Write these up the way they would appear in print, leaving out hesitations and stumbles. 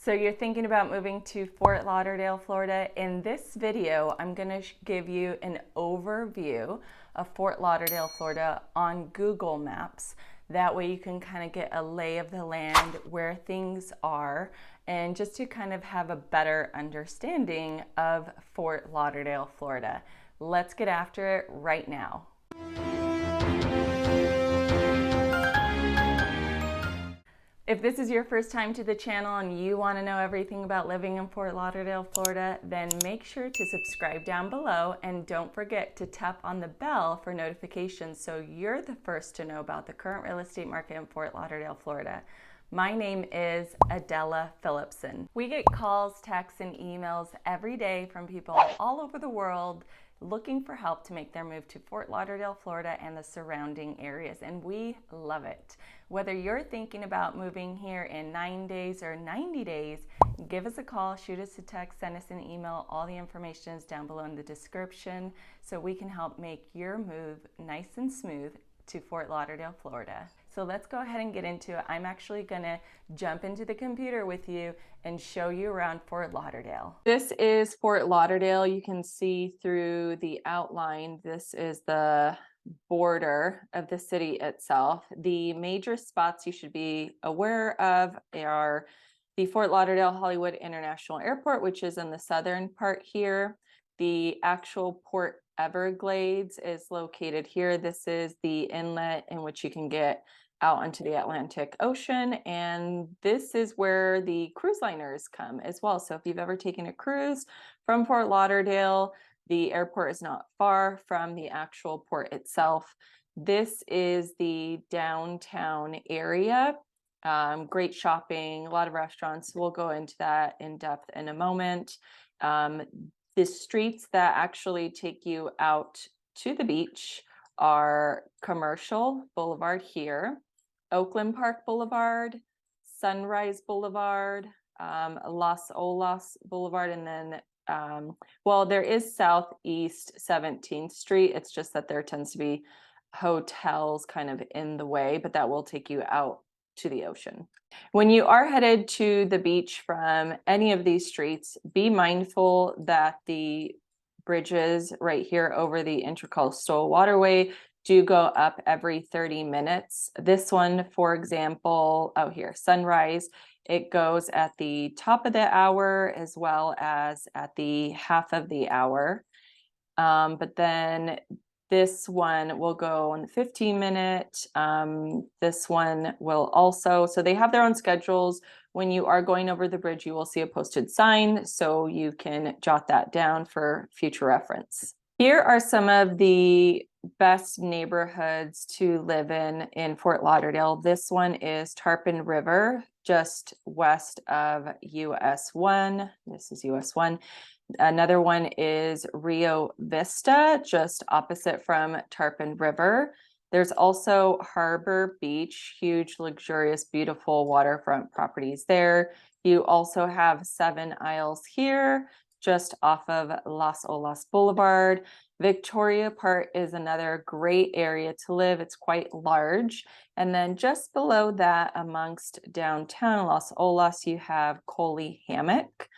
So you're thinking about moving to Fort Lauderdale, Florida. In this video, I'm going to give you an overview of Fort Lauderdale, Florida on Google Maps. That way you can kind of get a lay of the land, where things are, and just to kind of have a better understanding of Fort Lauderdale, Florida. Let's get after it right now. If this is your first time to the channel and you want to know everything about living in Fort Lauderdale, Florida, then make sure to subscribe down below and don't forget to tap on the bell for notifications so you're the first to know about the current real estate market in Fort Lauderdale, Florida. My name is Adela Philipson. We get calls, texts, and emails every day from people all over the world looking for help to make their move to Fort Lauderdale, Florida and the surrounding areas, and we love it. Whether you're thinking about moving here in 9 days or 90 days, give us a call, shoot us a text, send us an email. All the information is down below in the description so we can help make your move nice and smooth to Fort Lauderdale, Florida. So let's go ahead and get into it. I'm actually gonna jump into the computer with you and show you around Fort Lauderdale. This is Fort Lauderdale. You can see through the outline, this is the border of the city itself. The major spots you should be aware of are the Fort Lauderdale Hollywood International Airport, which is in the southern part here. The actual Port Everglades is located here. This is the inlet in which you can get out onto the Atlantic Ocean, and this is where the cruise liners come as well. So if you've ever taken a cruise from Fort Lauderdale, the airport is not far from the actual port itself. This is the downtown area. Great shopping, a lot of restaurants. We'll go into that in depth in a moment. The streets that actually take you out to the beach are Commercial Boulevard here, Oakland Park Boulevard, Sunrise Boulevard, Las Olas Boulevard, and then well, there is Southeast 17th Street. It's just that there tends to be hotels kind of in the way, but that will take you out to the ocean. When you are headed to the beach from any of these streets, be mindful that the bridges right here over the Intracoastal Waterway do go up every 30 minutes. This one, for example, out here, Sunrise, it goes at the top of the hour as well as at the half of the hour. But then this one will go on the 15-minute. This one will also, so they have their own schedules. When you are going over the bridge, you will see a posted sign, so you can jot that down for future reference. Here are some of the best neighborhoods to live in Fort Lauderdale. This one is Tarpon River, just west of US 1. This is US 1. Another one is Rio Vista, just opposite from Tarpon River. There's also Harbor Beach, huge, luxurious, beautiful waterfront properties there. You also have 7 Isles here, just off of Las Olas Boulevard. Victoria Park is another great area to live. It's quite large. And then just below that, amongst downtown Las Olas, you have Coley Hammock.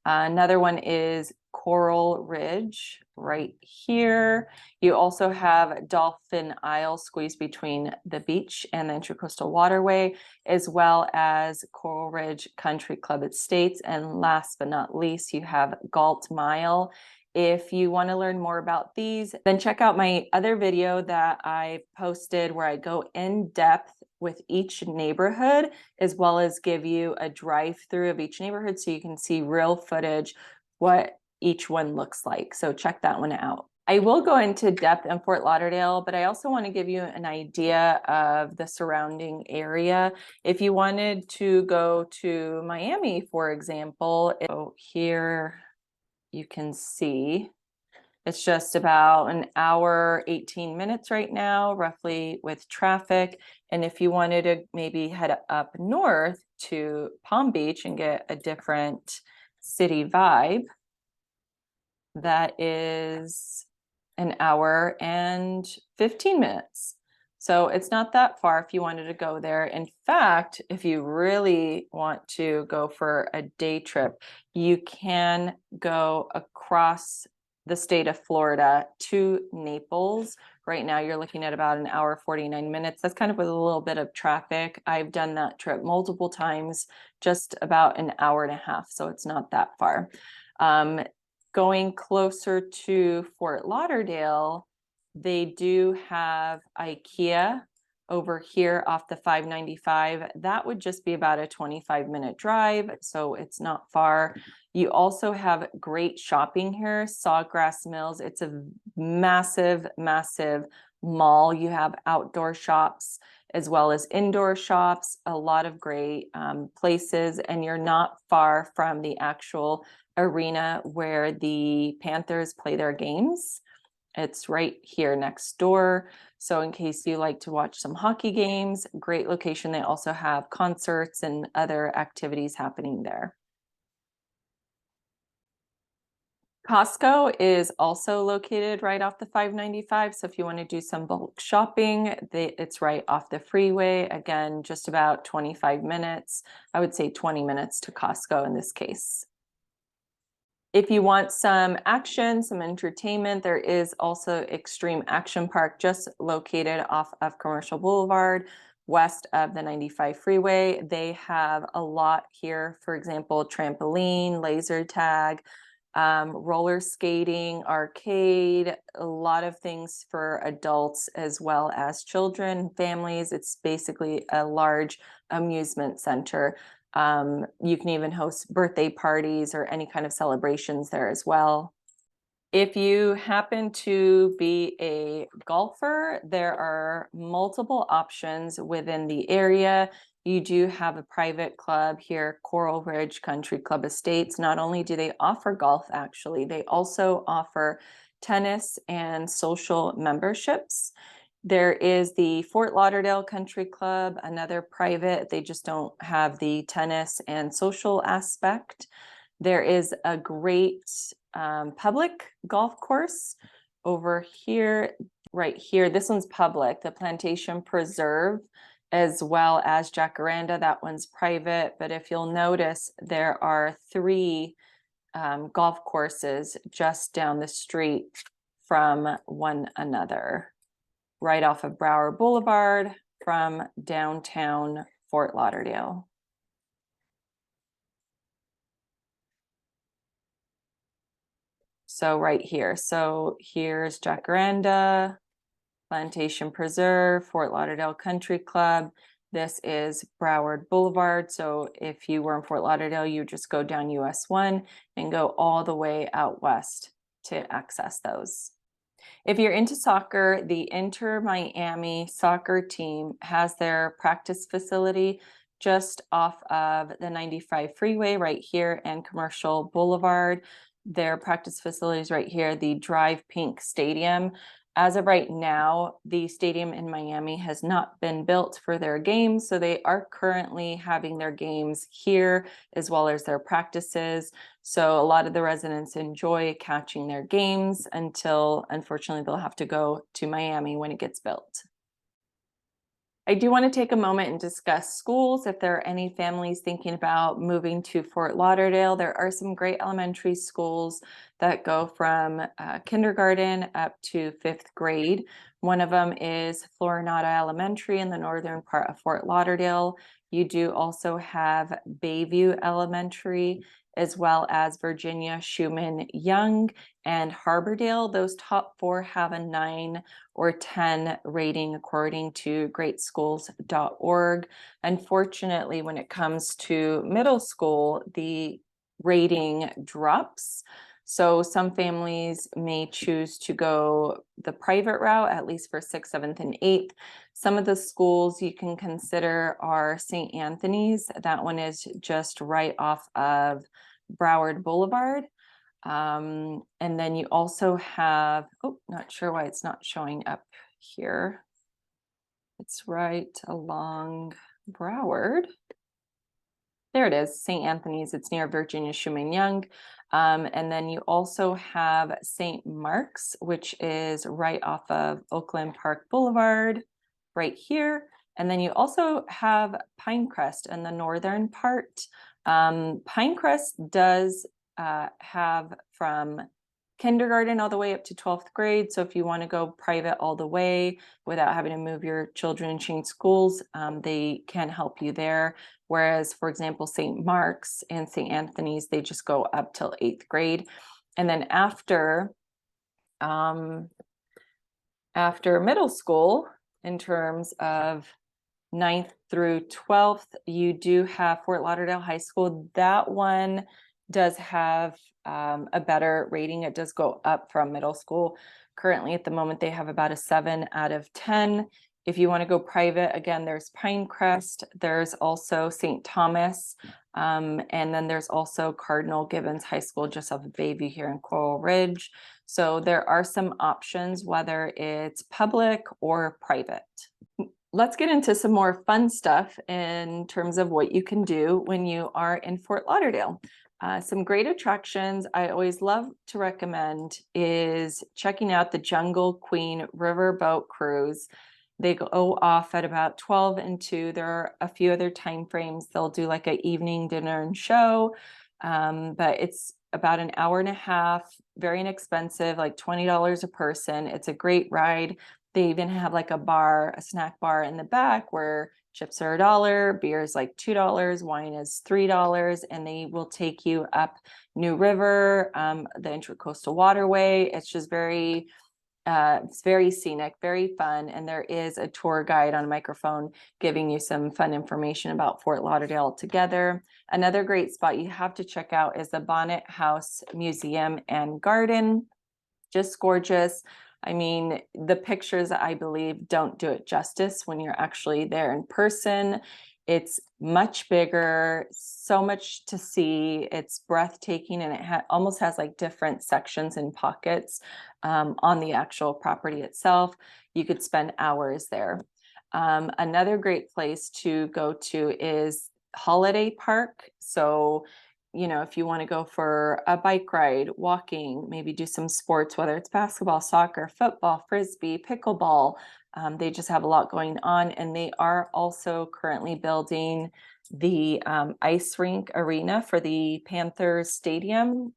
Another one is Coral Ridge right here. You also have Dolphin Isle squeezed between the beach and the Intracoastal Waterway, as well as Coral Ridge Country Club Estates. And last but not least, you have Galt Mile. If you want to learn more about these, then check out my other video that I posted where I go in depth with each neighborhood, as well as give you a drive-through of each neighborhood so you can see real footage, what each one looks like. So check that one out. I will go into depth in Fort Lauderdale, but I also want to give you an idea of the surrounding area. If you wanted to go to Miami, for example, here you can see it's just about an hour, 18 minutes right now, roughly, with traffic. And if you wanted to maybe head up north to Palm Beach and get a different city vibe, that is an hour and 15 minutes. So it's not that far if you wanted to go there. In fact, if you really want to go for a day trip, you can go across the state of Florida to Naples. Right now, you're looking at about an hour, 49 minutes. That's kind of with a little bit of traffic. I've done that trip multiple times, just about an hour and a half. So it's not that far. Going closer to Fort Lauderdale, they do have IKEA over here off the 595. That would just be about a 25-minute drive, so it's not far. You also have great shopping here, Sawgrass Mills. It's a massive, massive mall. You have outdoor shops as well as indoor shops, a lot of great places, and you're not far from the actual arena where the Panthers play their games. It's right here next door. So in case you like to watch some hockey games, great location. They also have concerts and other activities happening there. Costco is also located right off the 595. So if you want to do some bulk shopping, it's right off the freeway. Again, just about 25 minutes. I would say 20 minutes to Costco in this case. If you want some action, some entertainment, there is also Extreme Action Park just located off of Commercial Boulevard, west of the 95 freeway. They have a lot here, for example, trampoline, laser tag, roller skating, arcade, a lot of things for adults as well as children, families. It's basically a large amusement center. You can even host birthday parties or any kind of celebrations there as well. If you happen to be a golfer, there are multiple options within the area. You do have a private club here, Coral Ridge Country Club Estates. Not only do they offer golf, actually, they also offer tennis and social memberships. There is the Fort Lauderdale Country Club, another private. They just don't have the tennis and social aspect. There is a great public golf course over here, right here. This one's public, the Plantation Preserve, as well as Jacaranda. That one's private. But if you'll notice, there are 3 golf courses just down the street from one another, right off of Broward Boulevard from downtown Fort Lauderdale. So right here. So here's Jacaranda, Plantation Preserve, Fort Lauderdale Country Club. This is Broward Boulevard. So if you were in Fort Lauderdale, you just go down US 1 and go all the way out west to access those. If you're into soccer, the Inter Miami soccer team has their practice facility just off of the 95 freeway right here and Commercial Boulevard. Their practice facilities right here, the Drive Pink Stadium. As of right now, the stadium in Miami has not been built for their games, so they are currently having their games here as well as their practices. So a lot of the residents enjoy catching their games until, unfortunately, they'll have to go to Miami when it gets built. I do want to take a moment and discuss schools. If there are any families thinking about moving to Fort Lauderdale, there are some great elementary schools that go from kindergarten up to 5th grade. One of them is Florinata Elementary in the northern part of Fort Lauderdale. You do also have Bayview Elementary, as well as Virginia Schumann Young and Harbordale. Those top 4 have a 9 or 10 rating according to greatschools.org. Unfortunately, when it comes to middle school, the rating drops. So some families may choose to go the private route, at least for 6th, 7th, and 8th. Some of the schools you can consider are St. Anthony's. That one is just right off of Broward Boulevard. And then you also have, oh, not sure why it's not showing up here. It's right along Broward. There it is, St. Anthony's. It's near Virginia Schumann Young. And then you also have St. Mark's, which is right off of Oakland Park Boulevard. right here. And then you also have Pinecrest in the northern part. Pinecrest does have from kindergarten all the way up to 12th grade. So if you want to go private all the way without having to move your children and change schools, they can help you there. Whereas, for example, St. Mark's and St. Anthony's, they just go up till 8th grade. And then after middle school, in terms of 9th through 12th, you do have Fort Lauderdale High School. That one does have a better rating. It does go up from middle school. Currently, at the moment, they have about a 7 out of 10. If you want to go private, again, there's Pinecrest. There's also St. Thomas. And then there's also Cardinal Gibbons High School just off of Bayview here in Coral Ridge. So there are some options, whether it's public or private. Let's get into some more fun stuff in terms of what you can do when you are in Fort Lauderdale. Some great attractions I always love to recommend is checking out the Jungle Queen Riverboat Cruise. They go off at about 12 and 2. There are a few other time frames. They'll do like an evening dinner and show, but it's about an hour and a half, very inexpensive, like $20 a person. It's a great ride. They even have like a snack bar in the back where chips are $1, beer is like $2, wine is $3, and they will take you up New River, the Intracoastal Waterway. It's just it's very scenic, very fun, and there is a tour guide on a microphone giving you some fun information about Fort Lauderdale together. Another great spot you have to check out is the Bonnet House Museum and Garden. Just gorgeous. I mean, the pictures, I believe, don't do it justice when you're actually there in person. It's much bigger, so much to see. It's breathtaking, and it almost has like different sections and pockets on the actual property itself. You could spend hours there. Another great place to go to is Holiday Park. So if you want to go for a bike ride, walking, maybe do some sports, whether it's basketball, soccer, football, frisbee, pickleball, they just have a lot going on. And they are also currently building the ice rink arena for the Panthers Stadium.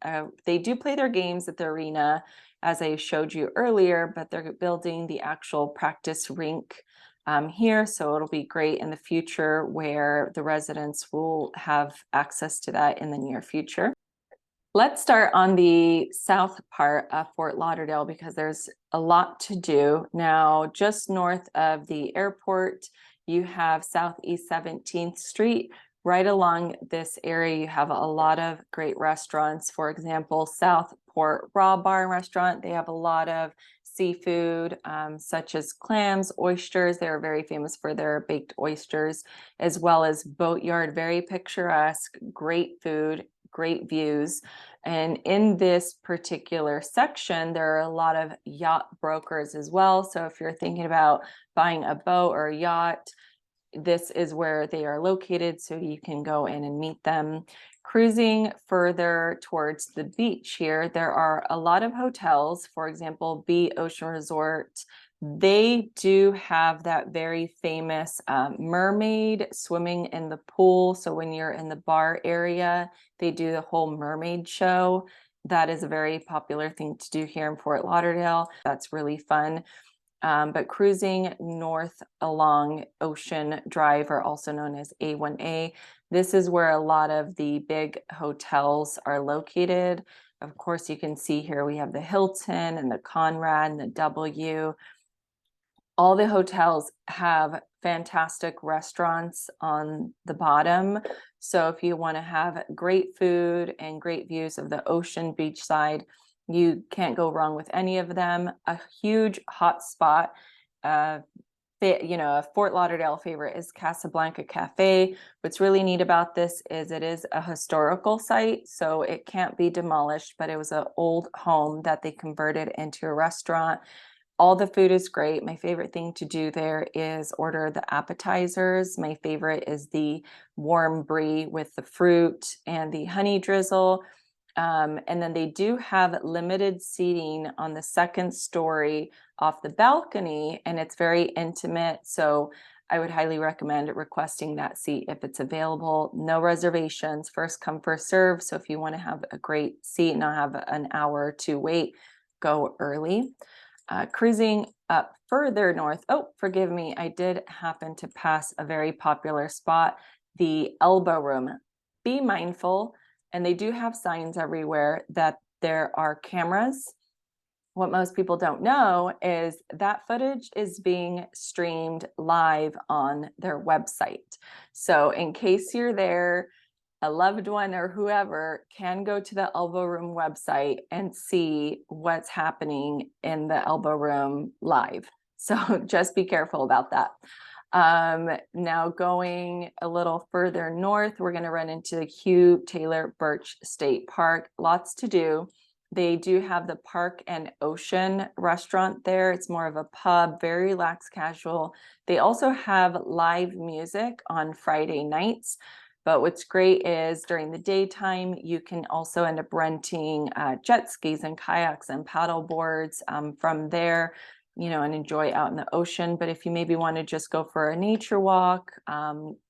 They do play their games at the arena, as I showed you earlier, but they're building the actual practice rink here. So it'll be great in the future where the residents will have access to that in the near future. Let's start on the south part of Fort Lauderdale because there's a lot to do. Now, just north of the airport, you have Southeast 17th Street. Right along this area, you have a lot of great restaurants. For example, Southport Raw Bar and Restaurant. They have a lot of seafood, such as clams, oysters. They're very famous for their baked oysters, as well as Boatyard, very picturesque, great food, great views. And in this particular section, there are a lot of yacht brokers as well. So if you're thinking about buying a boat or a yacht, this is where they are located, so you can go in and meet them. Cruising further towards the beach here, there are a lot of hotels. For example, Bee Ocean Resort. They do have that very famous mermaid swimming in the pool. So when you're in the bar area, they do the whole mermaid show. That is a very popular thing to do here in Fort Lauderdale. That's really fun. But cruising north along Ocean Drive, or also known as A1A, this is where a lot of the big hotels are located. Of course, you can see here we have the Hilton and the Conrad and the W. All the hotels have fantastic restaurants on the bottom. So if you want to have great food and great views of the ocean beachside, you can't go wrong with any of them. A huge hot spot, a Fort Lauderdale favorite is Casablanca Cafe. What's really neat about this is it is a historical site, so it can't be demolished, but it was an old home that they converted into a restaurant. All the food is great. My favorite thing to do there is order the appetizers. My favorite is the warm brie with the fruit and the honey drizzle. And then they do have limited seating on the second story off the balcony, and it's very intimate. So I would highly recommend requesting that seat if it's available. No reservations, first come, first serve. So if you want to have a great seat and not have an hour to wait, go early. Cruising up further north, oh, forgive me, I did happen to pass a very popular spot, the Elbow Room. Be mindful, and they do have signs everywhere that there are cameras. What most people don't know is that footage is being streamed live on their website. So in case you're there, a loved one or whoever can go to the Elbow Room website and see what's happening in the Elbow Room live. So just be careful about that. Now going a little further north, we're going to run into the Hugh Taylor Birch State Park. Lots to do. They do have the Park and Ocean restaurant there. It's more of a pub, very relaxed, casual. They also have live music on Friday nights. But what's great is during the daytime, you can also end up renting jet skis and kayaks and paddle boards from there, you know, and enjoy out in the ocean. But if you maybe want to just go for a nature walk,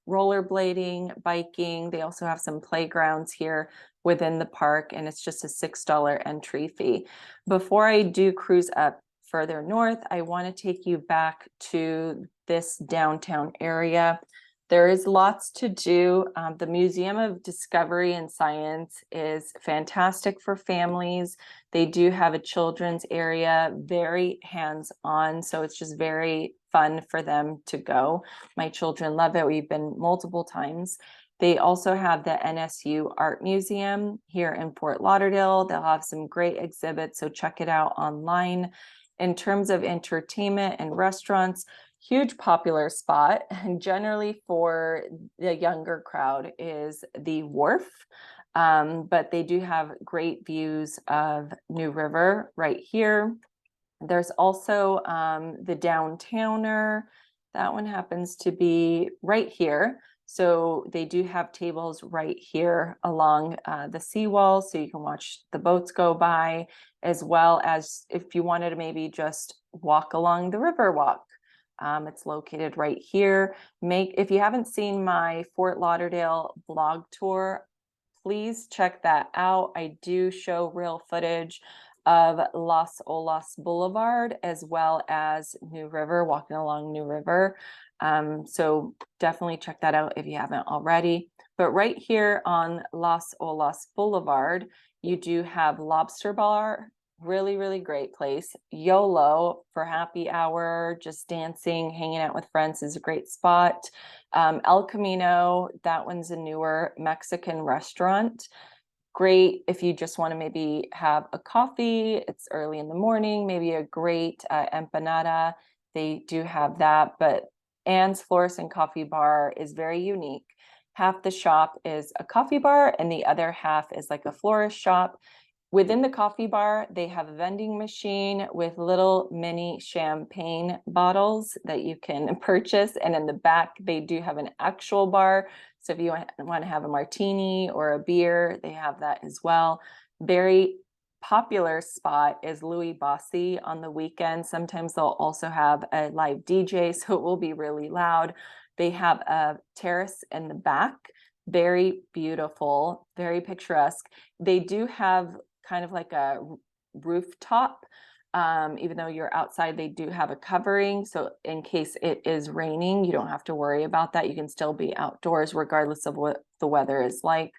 rollerblading, biking, they also have some playgrounds here within the park, and it's just a $6 entry fee. Before I do cruise up further north, I want to take you back to this downtown area. There is lots to do. The Museum of Discovery and Science is fantastic for families. They do have a children's area, very hands-on, so it's just very fun for them to go. My children love it. We've been multiple times. They also have the NSU Art Museum here in Fort Lauderdale. They'll have some great exhibits, so check it out online. In terms of entertainment and restaurants, huge popular spot, and generally for the younger crowd, is the Wharf. But they do have great views of New River right here. There's also the Downtowner. That one happens to be right here. So they do have tables right here along the seawall, so you can watch the boats go by, as well as if you wanted to maybe just walk along the river walk. It's located right here. If you haven't seen my Fort Lauderdale blog tour, please check that out. I do show real footage of Las Olas Boulevard as well as New River, walking along New River. So definitely check that out if you haven't already. But right here on Las Olas Boulevard, you do have Lobster Bar. Really, really great place. YOLO for happy hour, just dancing, hanging out with friends is a great spot. El Camino, that one's a newer Mexican restaurant. Great if you just want to maybe have a coffee. It's early in the morning, maybe a great empanada. They do have that, but Anne's Florist and Coffee Bar is very unique. Half the shop is a coffee bar and the other half is like a florist shop. Within the coffee bar, they have a vending machine with little mini champagne bottles that you can purchase. And in the back, they do have an actual bar. So if you want to have a martini or a beer, they have that as well. Very popular spot is Louis Bossi on the weekend. Sometimes they'll also have a live DJ, so it will be really loud. They have a terrace in the back. Very beautiful, very picturesque. They do have kind of like a rooftop. Even though you're outside, they do have a covering. So in case it is raining, you don't have to worry about that. You can still be outdoors regardless of what the weather is like.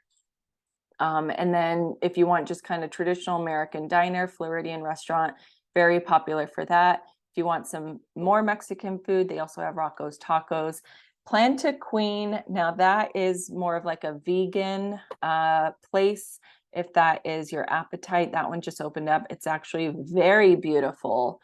And then if you want just kind of traditional American diner, Floridian restaurant, very popular for that. If you want some more Mexican food, they also have Rocco's Tacos. Planta Queen, now that is more of like a vegan place. If that is your appetite, that one just opened up. It's actually very beautiful,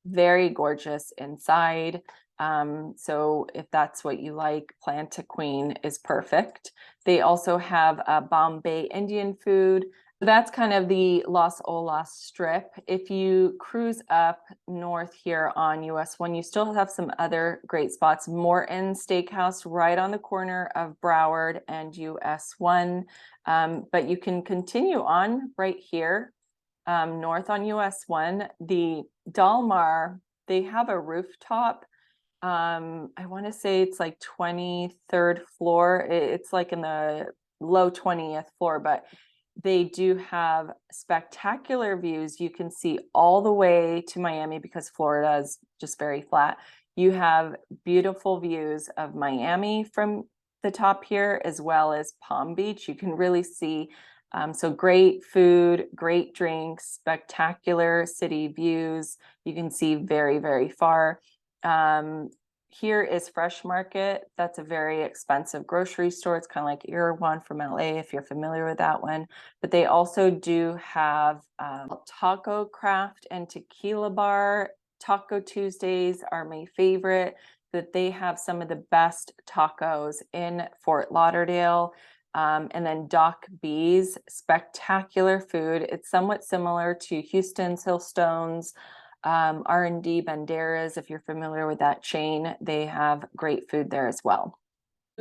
very gorgeous inside. So if that's what you like, Plantaqueen is perfect. They also have Bombay Indian food. That's kind of the Las Olas Strip. If you cruise up north here on US 1, you still have some other great spots. Morton Steakhouse right on the corner of Broward and US 1. But you can continue on right here north on US 1. The Del Mar, they have a rooftop. I want to say it's like 23rd floor. It's like in the low 20th floor, but they do have spectacular views. You can see all the way to Miami because Florida is just very flat. You have beautiful views of Miami from the top here, as well as Palm Beach. You can really see. So great food, great drinks, spectacular city views. You can see very, very far. Here is Fresh Market. That's a very expensive grocery store. It's kind of like Erewhon from LA, if you're familiar with that one. But they also do have Taco Craft and Tequila Bar. Taco Tuesdays are my favorite, that they have some of the best tacos in Fort Lauderdale. And then Doc B's, spectacular food. It's somewhat similar to Houston's Hillstones. R&D Banderas, if you're familiar with that chain, they have great food there as well.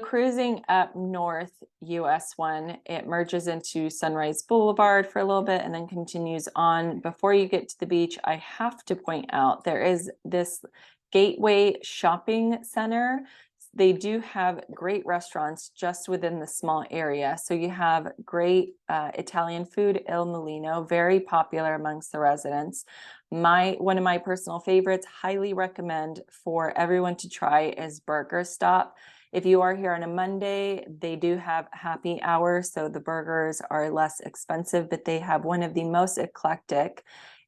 Cruising up north US 1, it merges into Sunrise Boulevard for a little bit and then continues on. Before you get to the beach, I have to point out there is this Gateway Shopping Center. They do have great restaurants just within the small area. So you have great Italian food, Il Mulino, very popular amongst the residents. One of my personal favorites, highly recommend for everyone to try, is Burger Stop. If you are here on a Monday, they do have happy hour, so the burgers are less expensive, but they have one of the most eclectic,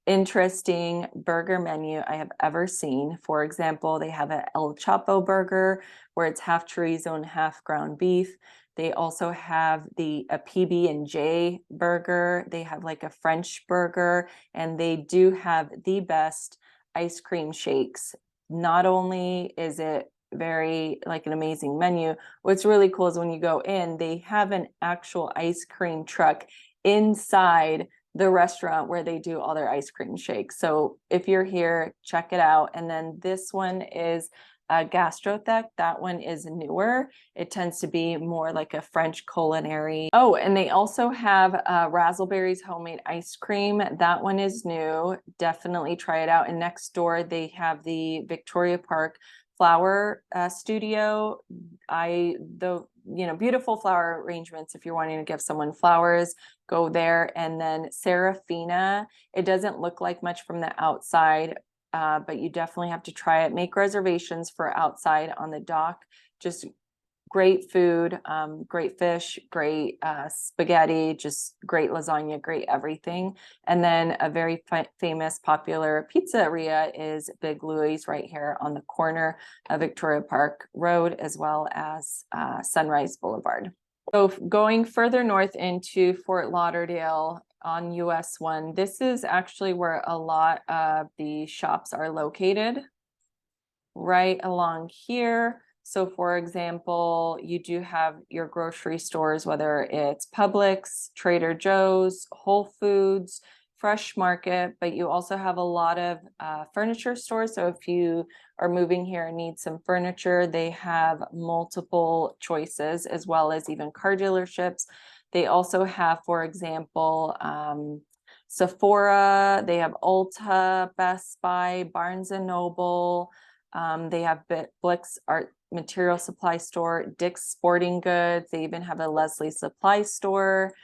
interesting burger menu I have ever seen. For example, they have a El Chapo burger where it's half chorizo and half ground beef. They also have a PB&J burger. They have like a French burger, and they do have the best ice cream shakes. Not only is it very like an amazing menu, what's really cool is when you go in, they have an actual ice cream truck inside the restaurant where they do all their ice cream shakes. So if you're here, check it out. And then this one is Gastrothek. That one is newer. It tends to be more like a French culinary. Oh, and they also have Razzleberry's homemade ice cream. That one is new. Definitely try it out. And next door, they have the Victoria Park flower studio. Beautiful flower arrangements. If you're wanting to give someone flowers, go there. And then Serafina, it doesn't look like much from the outside, but you definitely have to try it. Make reservations for outside on the dock. Just great food, great fish, great spaghetti, just great lasagna, great everything. And then a very famous, popular pizzeria is Big Louie's right here on the corner of Victoria Park Road, as well as Sunrise Boulevard. So going further north into Fort Lauderdale on US 1, this is actually where a lot of the shops are located, right along here. So for example, you do have your grocery stores, whether it's Publix, Trader Joe's, Whole Foods, Fresh Market, but you also have a lot of furniture stores. So if you are moving here and need some furniture, they have multiple choices, as well as even car dealerships. They also have, for example, Sephora, they have Ulta, Best Buy, Barnes and Noble. They have Blick's Art Material Supply Store, Dick's Sporting Goods. They even have a Leslie Supply Store.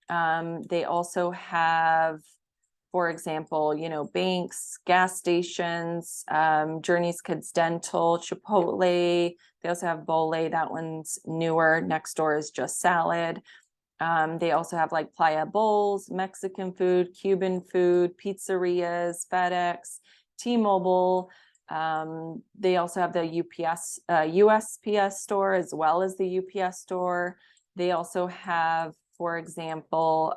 They also have, for example, banks, gas stations, Journey's Kids Dental, Chipotle. They also have Bole. That one's newer. Next door is Just Salad. They also have like Playa Bowls, Mexican food, Cuban food, pizzerias, FedEx, T-Mobile. They also have the USPS store, as well as the UPS store. They also have, for example,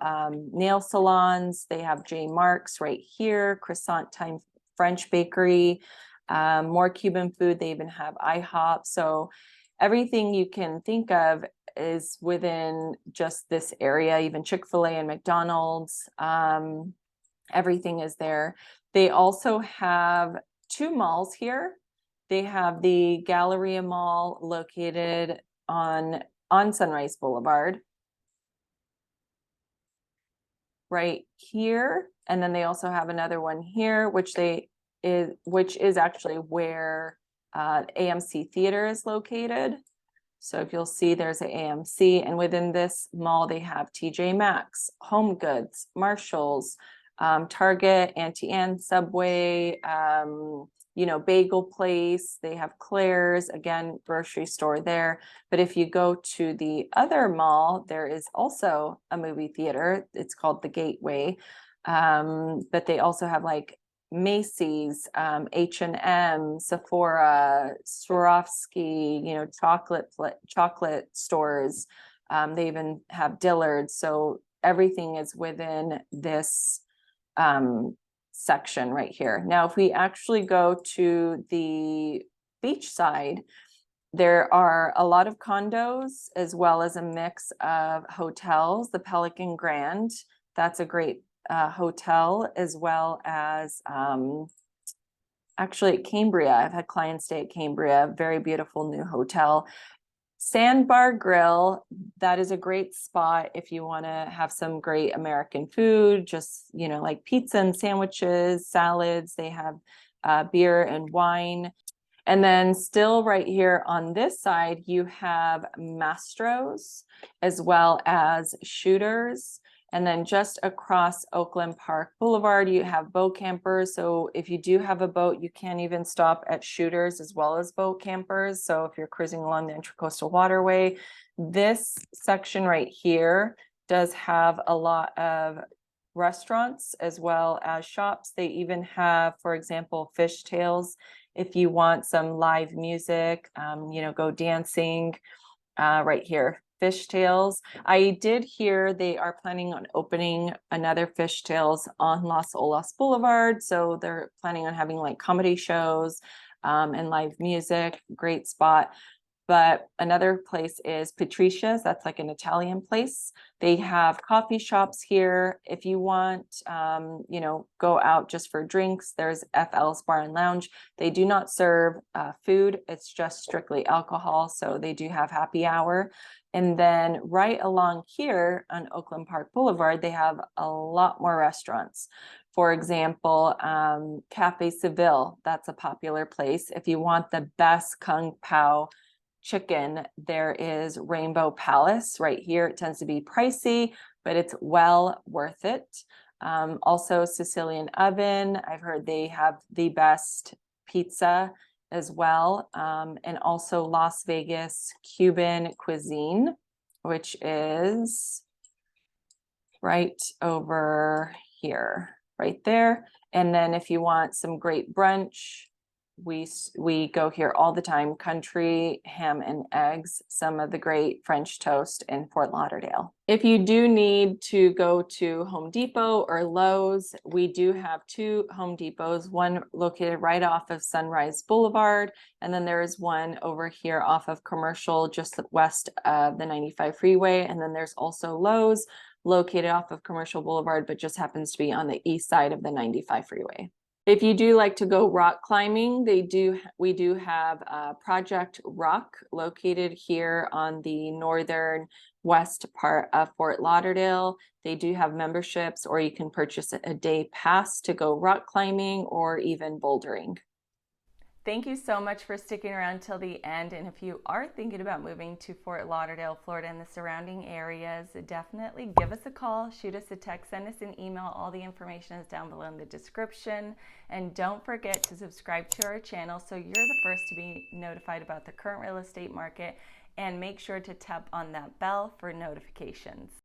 nail salons. They have J. Mark's right here, Croissant Time French Bakery. more Cuban food. They even have IHOP. So everything you can think of is within just this area, even Chick-fil-A and McDonald's. Everything is there. They also have 2 malls here. They have the Galleria Mall located on Sunrise Boulevard right here, and then they also have another one here, which is actually where AMC Theater is located. So if you'll see, there's an AMC, and within this mall they have TJ Maxx, Home Goods, Marshalls, Target, Auntie Anne, Subway, Bagel Place. They have Claire's, again, grocery store there. But if you go to the other mall, there is also a movie theater. It's called the Gateway. But they also have like Macy's, H&M, Sephora, Swarovski, chocolate stores. They even have Dillard's. So everything is within this section right here. Now, if we actually go to the beach side, there are a lot of condos as well as a mix of hotels. The Pelican Grand, that's a great hotel, as well as actually at Cambria. I've had clients stay at Cambria, very beautiful new hotel. Sandbar Grill, that is a great spot if you want to have some great American food, just, like pizza and sandwiches, salads. They have beer and wine. And then still right here on this side, you have Mastro's as well as Shooters. And then just across Oakland Park Boulevard, you have boat campers. So if you do have a boat, you can even stop at Shooters as well as boat campers. So if you're cruising along the Intracoastal Waterway, this section right here does have a lot of restaurants as well as shops. They even have, for example, Fishtails. If you want some live music, go dancing, right here. Fishtails. I did hear they are planning on opening another Fishtails on Las Olas Boulevard. So they're planning on having like comedy shows and live music. Great spot. But another place is Patricia's. That's like an Italian place. They have coffee shops here. If you want, go out just for drinks, there's FL's Bar and Lounge. They do not serve food. It's just strictly alcohol. So they do have happy hour. And then right along here on Oakland Park Boulevard, they have a lot more restaurants. For example, Cafe Seville, that's a popular place. If you want the best Kung Pao chicken, there is Rainbow Palace right here. It tends to be pricey, but it's well worth it. Also Sicilian Oven, I've heard they have the best pizza as well. And also Las Vegas Cuban Cuisine, which is right over here, right there. And then if you want some great brunch, we go here all the time. Country Ham and Eggs, some of the great French toast in Fort Lauderdale. If you do need to go to Home Depot or Lowe's, we do have 2 Home Depots, one located right off of Sunrise Boulevard, and then there is one over here off of Commercial, just west of the 95 freeway. And then there's also Lowe's located off of Commercial Boulevard, but just happens to be on the east side of the 95 freeway. If you do like to go rock climbing, we do have Project Rock located here on the northern west part of Fort Lauderdale. They do have memberships, or you can purchase a day pass to go rock climbing or even bouldering. Thank you so much for sticking around till the end. And if you are thinking about moving to Fort Lauderdale, Florida and the surrounding areas, definitely give us a call, shoot us a text, send us an email. All the information is down below in the description. And don't forget to subscribe to our channel so you're the first to be notified about the current real estate market. And make sure to tap on that bell for notifications.